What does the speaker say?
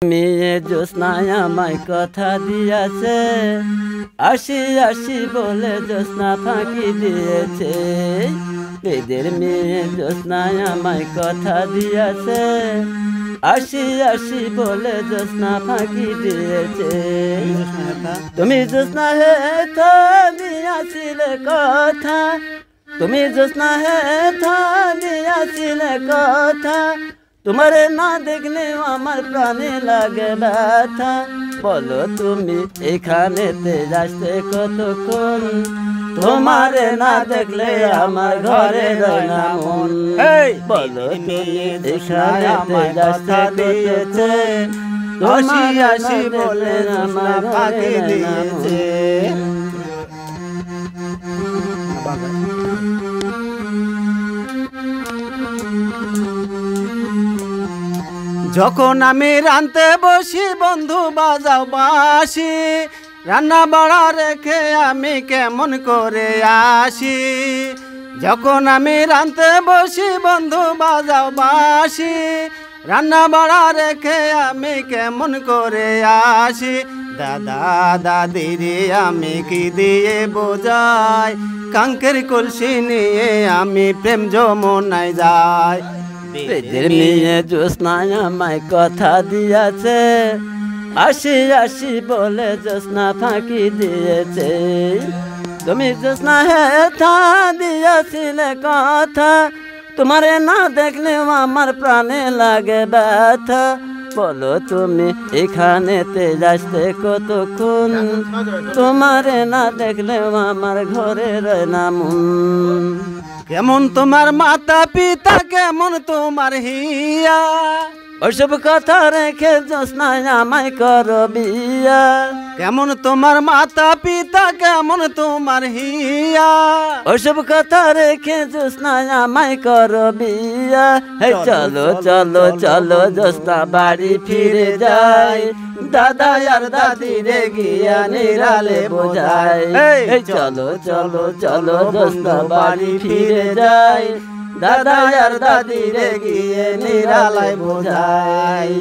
মেয়ে জ্যোৎস্নায় আমায় কথা দিয়েছে, আসি আসি বলে জ্যোৎস্না ফাঁকি দিয়েছে। এদের মেয়ে জ্যোৎস্নায় আমায় কথা দিয়েছে, আসি আসি বলে জ্যোৎস্না ফাঁকি দিয়েছে। তুমি জ্যোৎস্না হে থা দিয়াছিলে কথা, তুমি জ্যোৎস্না হে থা দিয়াছিলে কথা, তোমারে না দেখলে আমার প্রাণে লাগে ব্যথা। বলো তুমি এখানেতে আসতে কতক্ষণ, তোমারে না দেখলে আমার ঘরে রয় না মন। বলো তুমি এখানেতে আসতে দিয়েছে, আসি আসি বলে আমার ঘরে দিয়েছে। যখন আমি রাঁধতে বসি বন্ধু বাজাও বাঁশি, রান্না বাড়া রেখে আমি কেমন করে আসি। যখন আমি রাঁধতে বসি বন্ধু বাজাও বাঁশি, রান্না বাড়া রেখে আমি কেমন করে আসি। দাদা দাদিরে আমি কি দিয়ে বোঝাই, কাঙ্কের কলসি নিয়ে আমি প্রেম যমুনায় যাই। এদের মেয়ে জ্যোৎস্নায় আমায় কথা দিয়েছে, আসি আসি বলে জ্যোৎস্না ফাঁকি দিয়েছে। তুমি জ্যোৎস্না হে থা দিয়েছিলে কথা, তোমারে না দেখলে আমার প্রাণে লাগে ব্যথা। বলো তুমি এখানেতে আসতে কতক্ষণ, তোমারে না দেখলে আমার ঘরে রয় না মন। কেমন তোমার মাতা পিতা, কেমন তোমার হিয়া, ওসব কথা রেখে জ্যোৎস্নায় আমায় করো বিয়া। কেমন তোমার মাতা পিতা, কেমন তোমার হিয়া, ওসব কথা রেখে জ্যোৎস্নায় আমায় করো বিয়া। হে চলো চলো চলো জ্যোৎস্না বাড়ি ফিরে যাই, দাদা আর দাদি রে গিয়া নিরালে বোঝাই। এই চলো চলো চলো জ্যোৎস্না বাড়ি ফিরে যাই, দাদা আর দাদি রে গিয়ে নিরালায় বোঝাই।